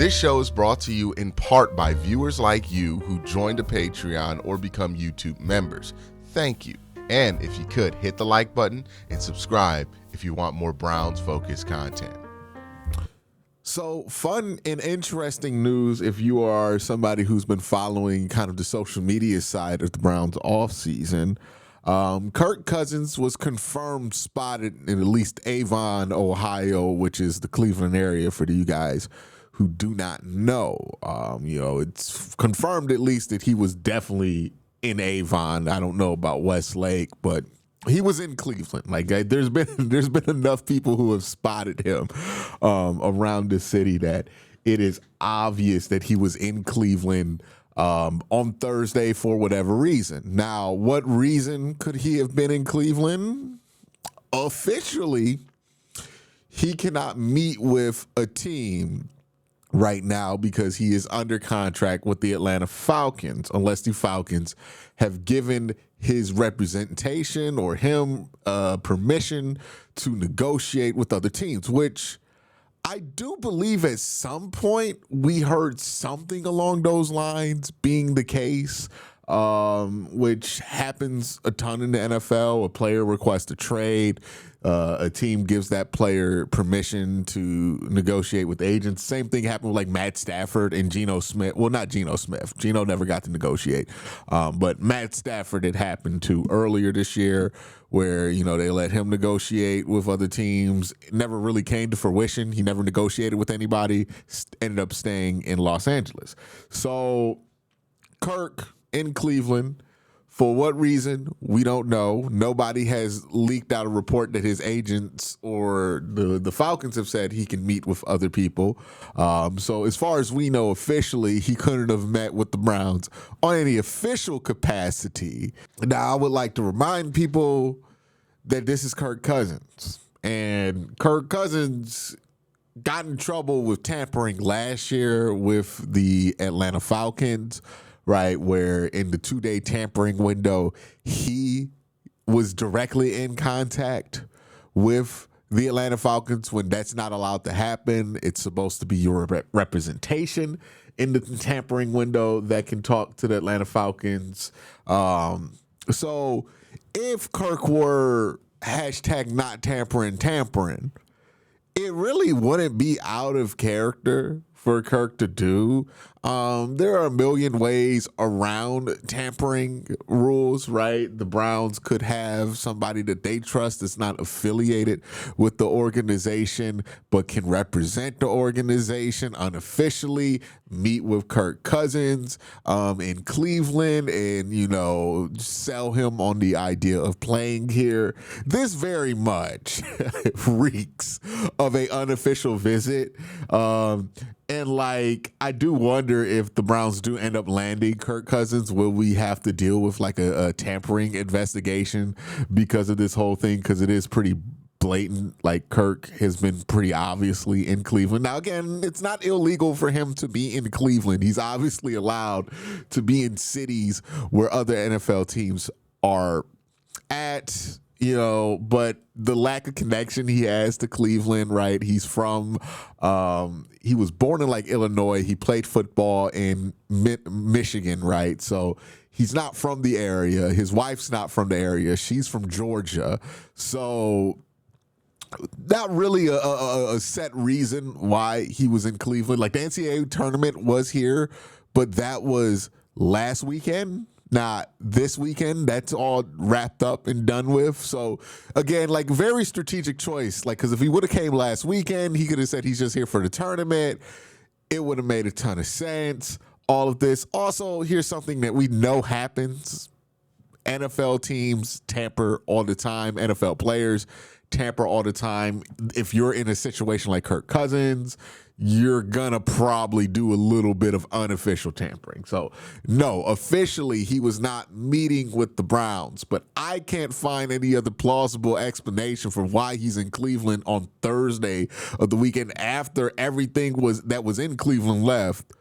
This show is brought to you in part by viewers like you who joined a Patreon or become YouTube members. Thank you. And if you could, hit the like button and subscribe if you want more Browns-focused content. So fun and interesting news if you are somebody who's been following kind of the social media side of the Browns offseason. Kirk Cousins was confirmed spotted in at least Avon, Ohio, which is the Cleveland area for you guys who do not know. It's confirmed at least that he was definitely in Avon. I don't know about Westlake, but he was in Cleveland. Like there's been enough people who have spotted him around the city that it is obvious that he was in Cleveland on Thursday for whatever reason. Now, what reason could he have been in Cleveland? Officially, he cannot meet with a team right now because he is under contract with the Atlanta Falcons, unless the Falcons have given his representation or him permission to negotiate with other teams, which I do believe at some point we heard something along those lines being the case, which happens a ton in the NFL. A player requests a trade. A team gives that player permission to negotiate with agents. Same thing happened with like Matt Stafford and Geno Smith. Well, not Geno Smith. Geno never got to negotiate. But Matt Stafford, it happened to earlier this year where, they let him negotiate with other teams. It never really came to fruition. He never negotiated with anybody, ended up staying in Los Angeles. So Kirk in Cleveland. For what reason, we don't know. Nobody has leaked out a report that his agents or the Falcons have said he can meet with other people. So as far as we know officially, he couldn't have met with the Browns on any official capacity. Now, I would like to remind people that this is Kirk Cousins. And Kirk Cousins got in trouble with tampering last year with the Atlanta Falcons. Right, where in the 2-day tampering window, he was directly in contact with the Atlanta Falcons when that's not allowed to happen. It's supposed to be your representation in the tampering window that can talk to the Atlanta Falcons. So if Kirk were #not tampering, it really wouldn't be out of character for Kirk to do. There are a million ways around tampering rules, right? The Browns could have somebody that they trust that's not affiliated with the organization but can represent the organization unofficially, meet with Kirk Cousins in Cleveland and, sell him on the idea of playing here. This very much reeks of an unofficial visit. And I do wonder if the Browns do end up landing Kirk Cousins, will we have to deal with a tampering investigation because of this whole thing? Because it is pretty blatant. Kirk has been pretty obviously in Cleveland. Now, again, it's not illegal for him to be in Cleveland. He's obviously allowed to be in cities where other NFL teams are at. But the lack of connection he has to Cleveland, right? He's from, he was born in Illinois. He played football in Michigan, right? So he's not from the area. His wife's not from the area. She's from Georgia. So not really a set reason why he was in Cleveland. The NCAA tournament was here, but that was last weekend. Not this weekend. That's all wrapped up and done with. So, again, very strategic choice. Because if he would have came last weekend, he could have said he's just here for the tournament. It would have made a ton of sense. All of this. Also, here's something that we know happens. NFL teams tamper all the time. NFL players tamper all the time. If you're in a situation like Kirk Cousins, you're going to probably do a little bit of unofficial tampering. So, no, officially he was not meeting with the Browns, but I can't find any other plausible explanation for why he's in Cleveland on Thursday of the weekend after everything that was in Cleveland left,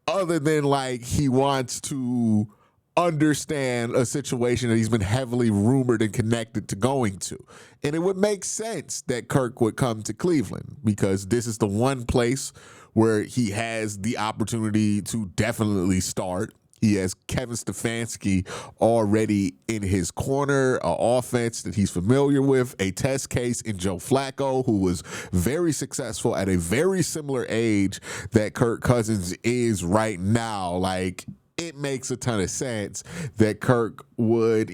other than he wants to understand a situation that he's been heavily rumored and connected to going to. And it would make sense that Kirk would come to Cleveland because this is the one place where he has the opportunity to definitely start. He has Kevin Stefanski already in his corner, an offense that he's familiar with, a test case in Joe Flacco, who was very successful at a very similar age that Kirk Cousins is right now. Like, it makes a ton of sense that Kirk would,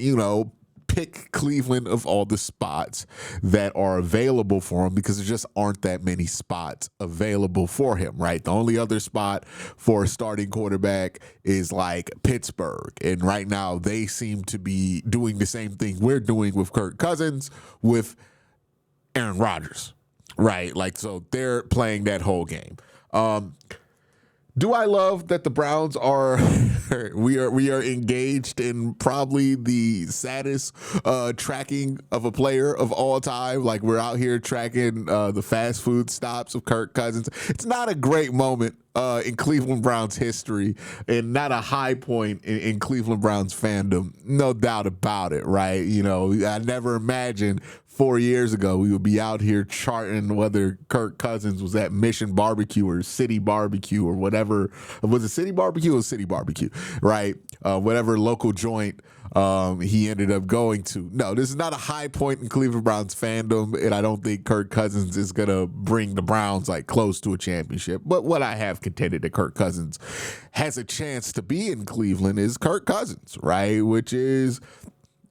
pick Cleveland of all the spots that are available for him, because there just aren't that many spots available for him, right? The only other spot for a starting quarterback is like Pittsburgh. And right now they seem to be doing the same thing we're doing with Kirk Cousins with Aaron Rodgers, right? Like, so they're playing that whole game. Do I love that the Browns are we are engaged in probably the saddest tracking of a player of all time? Like, we're out here tracking the fast food stops of Kirk Cousins. It's not a great moment in Cleveland Browns history, and not a high point in Cleveland Browns fandom. No doubt about it, right? I never imagined 4 years ago we would be out here charting whether Kirk Cousins was at Mission Barbecue or City Barbecue or whatever. Was it City Barbecue or City Barbecue, right? Whatever local joint he ended up going to. No, this is not a high point in Cleveland Browns fandom, and I don't think Kirk Cousins is going to bring the Browns like close to a championship. But what I have contended that Kirk Cousins has a chance to be in Cleveland is Kirk Cousins, right? Which is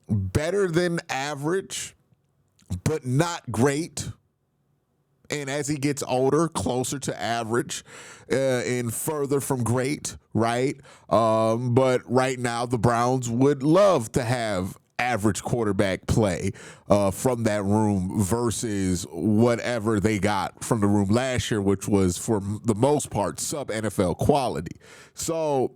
better than average, but not great. And as he gets older, closer to average and further from great, right? But right now, the Browns would love to have average quarterback play from that room versus whatever they got from the room last year, which was, for the most part, sub-NFL quality. So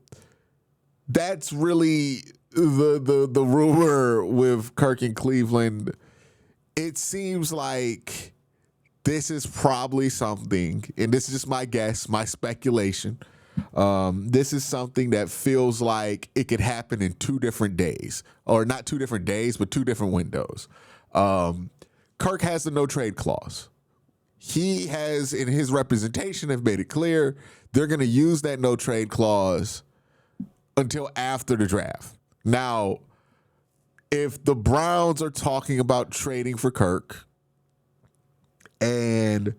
that's really the rumor with Kirk in Cleveland. It seems like this is probably something, and this is just my guess, my speculation. This is something that feels like it could happen in 2 different days, or not 2 different days, but 2 different windows. Kirk has the no trade clause. He has, in his representation, have made it clear they're going to use that no trade clause until after the draft. Now, if the Browns are talking about trading for Kirk, and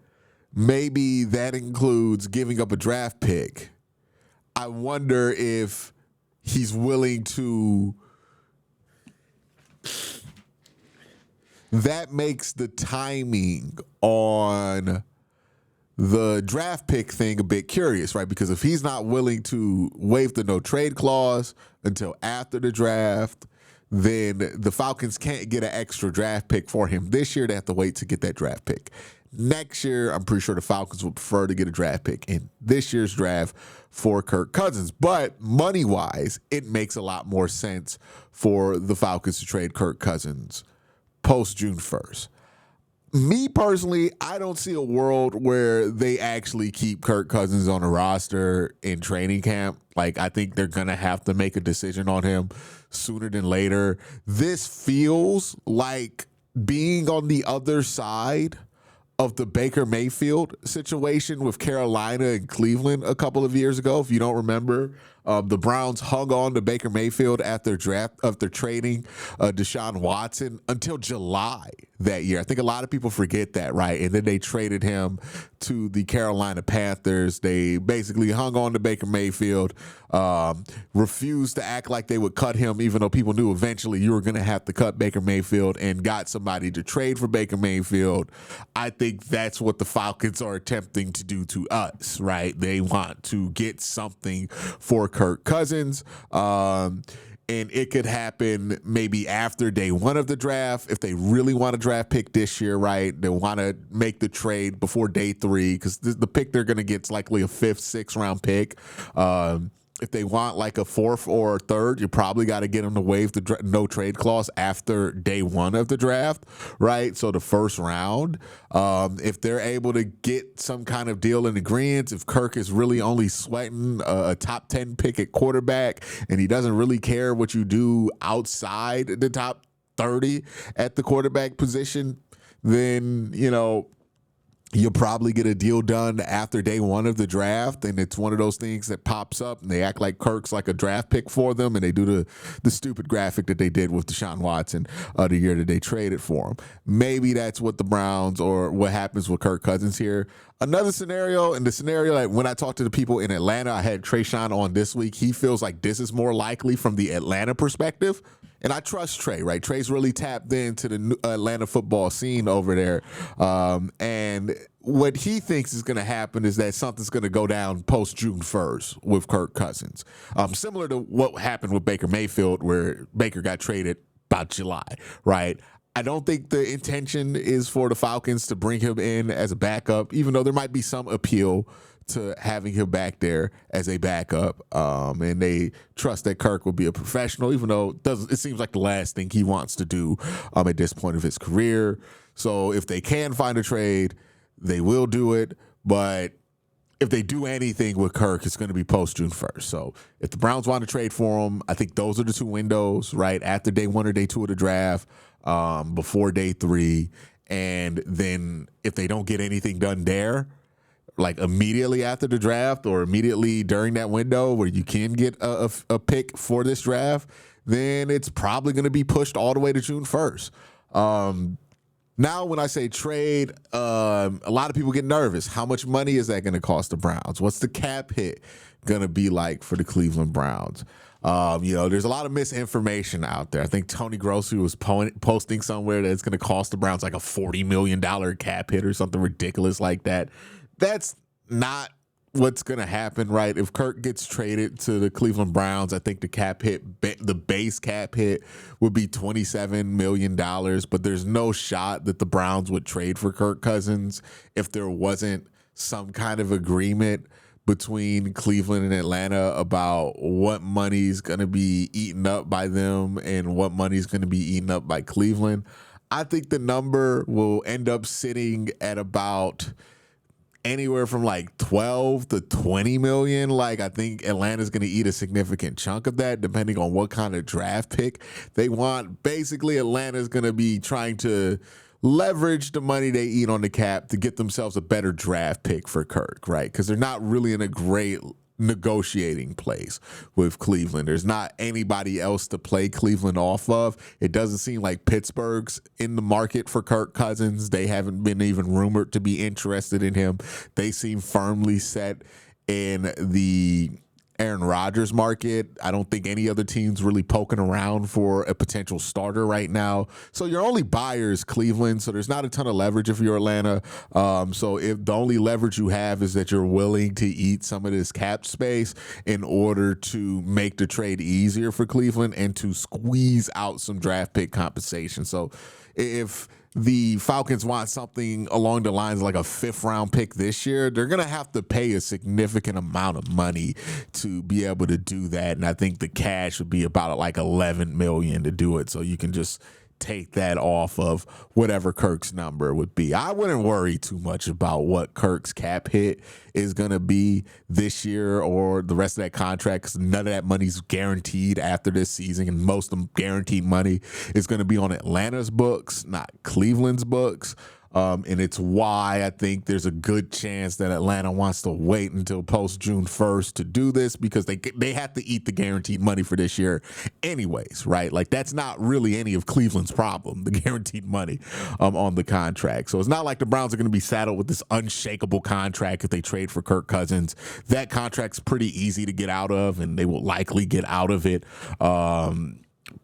maybe that includes giving up a draft pick, I wonder if he's willing to. That makes the timing on the draft pick thing a bit curious, right? Because if he's not willing to waive the no trade clause until after the draft, then the Falcons can't get an extra draft pick for him this year. They have to wait to get that draft pick. Next year, I'm pretty sure the Falcons would prefer to get a draft pick in this year's draft for Kirk Cousins. But money-wise, it makes a lot more sense for the Falcons to trade Kirk Cousins post-June 1st. Me personally, I don't see a world where they actually keep Kirk Cousins on a roster in training camp. Like, I think they're going to have to make a decision on him sooner than later. This feels like being on the other side of the Baker Mayfield situation with Carolina and Cleveland a couple of years ago. If you don't remember, the Browns hung on to Baker Mayfield after trading Deshaun Watson until July that year. I think a lot of people forget that, right? And then they traded him to the Carolina Panthers. They basically hung on to Baker Mayfield, refused to act like they would cut him, even though people knew eventually you were going to have to cut Baker Mayfield, and got somebody to trade for Baker Mayfield. I think that's what the Falcons are attempting to do to us, right? They want to get something for Kirk Cousins. And it could happen maybe after day 1 of the draft if they really want a draft pick this year, right? They want to make the trade before day 3 because the pick they're going to get is likely a 5th, 6th round pick. If they want like a 4th or a 3rd, you probably got to get them to waive the no trade clause after day 1 of the draft, right? So the 1st round, if they're able to get some kind of deal in agreement, if Kirk is really only sweating a top 10 pick at quarterback and he doesn't really care what you do outside the top 30 at the quarterback position, then, You'll probably get a deal done after day one of the draft, and it's one of those things that pops up, and they act like Kirk's like a draft pick for them, and they do the stupid graphic that they did with Deshaun Watson the year that they traded for him. Maybe that's what the Browns or what happens with Kirk Cousins here. Another scenario, and the scenario that when I talked to the people in Atlanta, I had Trayshawn on this week. He feels like this is more likely from the Atlanta perspective. And I trust Trey, right? Trey's really tapped into the Atlanta football scene over there. And what he thinks is going to happen is that something's going to go down post June 1st with Kirk Cousins. Similar to what happened with Baker Mayfield, where Baker got traded about July, right? I don't think the intention is for the Falcons to bring him in as a backup, even though there might be some appeal to having him back there as a backup, and they trust that Kirk will be a professional, even though it seems like the last thing he wants to do at this point of his career. So if they can find a trade, they will do it. But if they do anything with Kirk, it's going to be post June 1st. So if the Browns want to trade for him, I think those are the two windows, right? After day one or day two of the draft, before day three. And then if they don't get anything done there, like immediately after the draft or immediately during that window where you can get a pick for this draft, then it's probably going to be pushed all the way to June 1st. Now, when I say trade, a lot of people get nervous. How much money is that going to cost the Browns? What's the cap hit going to be like for the Cleveland Browns? There's a lot of misinformation out there. I think Tony Grossi was posting somewhere that it's going to cost the Browns like a $40 million cap hit or something ridiculous like that. That's not what's going to happen, right? If Kirk gets traded to the Cleveland Browns, I think the cap hit, the base cap hit would be $27 million, but there's no shot that the Browns would trade for Kirk Cousins if there wasn't some kind of agreement between Cleveland and Atlanta about what money's going to be eaten up by them and what money's going to be eaten up by Cleveland. I think the number will end up sitting at about anywhere from like 12 to 20 million. Like, I think Atlanta's going to eat a significant chunk of that depending on what kind of draft pick they want. Basically, Atlanta's going to be trying to leverage the money they eat on the cap to get themselves a better draft pick for Kirk, right? Because they're not really in a great negotiating place with Cleveland. There's not anybody else to play Cleveland off of. It doesn't seem like Pittsburgh's in the market for Kirk Cousins. They haven't been even rumored to be interested in him. They seem firmly set in the Aaron Rodgers market. I don't think any other team's really poking around for a potential starter right now. So your only buyer is Cleveland. So there's not a ton of leverage if you're Atlanta. So if the only leverage you have is that you're willing to eat some of this cap space in order to make the trade easier for Cleveland and to squeeze out some draft pick compensation. So if the Falcons want something along the lines of like a 5th round pick this year, they're going to have to pay a significant amount of money to be able to do that. And I think the cash would be about like $11 million to do it. So you can just take that off of whatever Kirk's number would be. I wouldn't worry too much about what Kirk's cap hit is going to be this year or the rest of that contract, because none of that money's guaranteed after this season, and most of the guaranteed money is going to be on Atlanta's books, not Cleveland's books. And it's why I think there's a good chance that Atlanta wants to wait until post June 1st to do this, because they have to eat the guaranteed money for this year anyways, right? Like, that's not really any of Cleveland's problem, the guaranteed money on the contract. So it's not like the Browns are going to be saddled with this unshakable contract if they trade for Kirk Cousins. That contract's pretty easy to get out of, and they will likely get out of it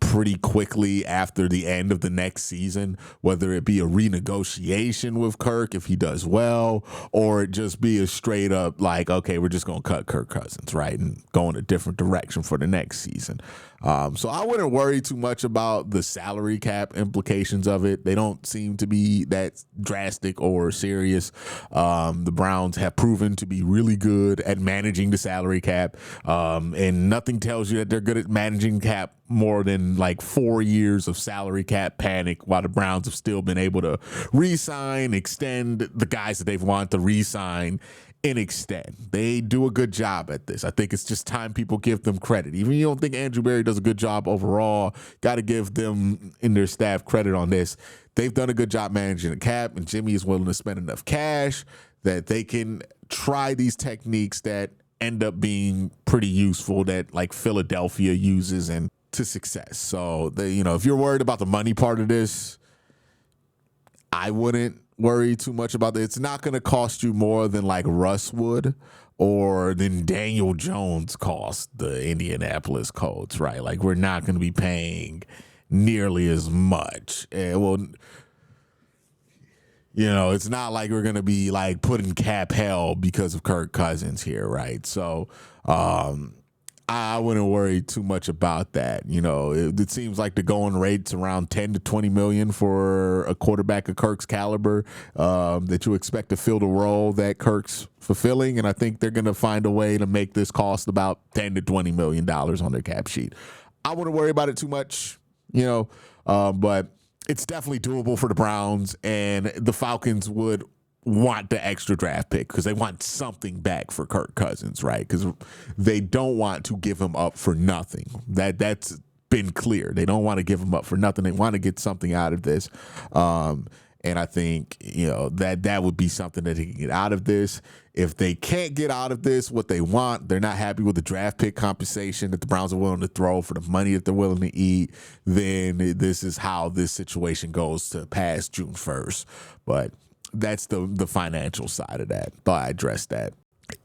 pretty quickly after the end of the next season, whether it be a renegotiation with Kirk if he does well, or it just be a straight up like, okay, we're just going to cut Kirk Cousins, right, and go in a different direction for the next season. So I wouldn't worry too much about the salary cap implications of it. They don't seem to be that drastic or serious. The Browns have proven to be really good at managing the salary cap, and nothing tells you that they're good at managing cap more than like 4 years of salary cap panic, while the Browns have still been able to re-sign, extend the guys that they've wanted to re-sign an extent. They do a good job at this. I think it's just time people give them credit. Even if you don't think Andrew Berry does a good job overall, got to give them and their staff credit on this. They've done a good job managing the cap, and Jimmy is willing to spend enough cash that they can try these techniques that end up being pretty useful that like Philadelphia uses and to success. So if you're worried about the money part of this, I wouldn't worry too much about it. It's not going to cost you more than like Russ would or than Daniel Jones cost the Indianapolis Colts, right? Like we're not going to be paying nearly as much. It's not like we're going to be like putting cap hell because of Kirk Cousins here, right? So I wouldn't worry too much about that. It seems like the going rate's around 10 to 20 million for a quarterback of Kirk's caliber that you expect to fill the role that Kirk's fulfilling. And I think they're going to find a way to make this cost about 10 to 20 million dollars on their cap sheet. I wouldn't worry about it too much, but it's definitely doable for the Browns, and the Falcons would want the extra draft pick because they want something back for Kirk Cousins, right? Because they don't want to give him up for nothing. That's been clear. They don't want to give him up for nothing. They want to get something out of this. And I think, that would be something that he can get out of this. If they can't get out of this what they want, they're not happy with the draft pick compensation that the Browns are willing to throw for the money that they're willing to eat, then this is how this situation goes to past June 1st. But that's the financial side of that. Thought I addressed that.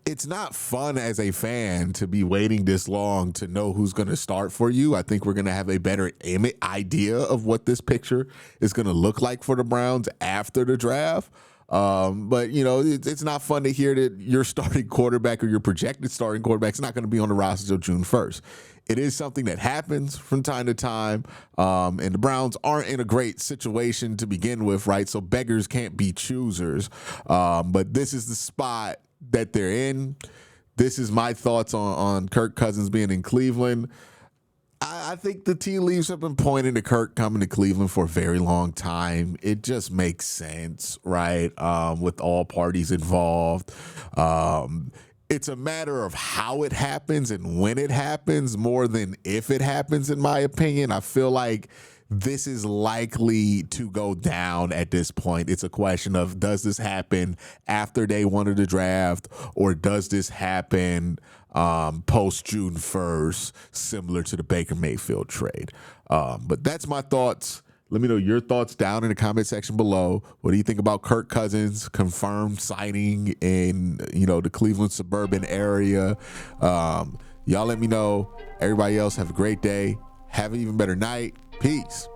It's not fun as a fan to be waiting this long to know who's going to start for you. I think we're going to have a better idea of what this picture is going to look like for the Browns after the draft. But it's not fun to hear that your starting quarterback or your projected starting quarterback is not going to be on the roster until June 1st. It is something that happens from time to time, and the Browns aren't in a great situation to begin with, right? So beggars can't be choosers. But this is the spot that they're in. This is my thoughts on Kirk Cousins being in Cleveland. I think the tea leaves have been pointing to Kirk coming to Cleveland for a very long time. It just makes sense, right? With all parties involved. It's a matter of how it happens and when it happens more than if it happens, in my opinion. I feel like this is likely to go down at this point. It's a question of, does this happen after day one of the draft, or does this happen post June 1st, similar to the Baker Mayfield trade? But that's my thoughts. Let me know your thoughts down in the comment section below. What do you think about Kirk Cousins confirmed signing in the Cleveland suburban area? Y'all let me know. Everybody else have a great day. Have an even better night. Peace.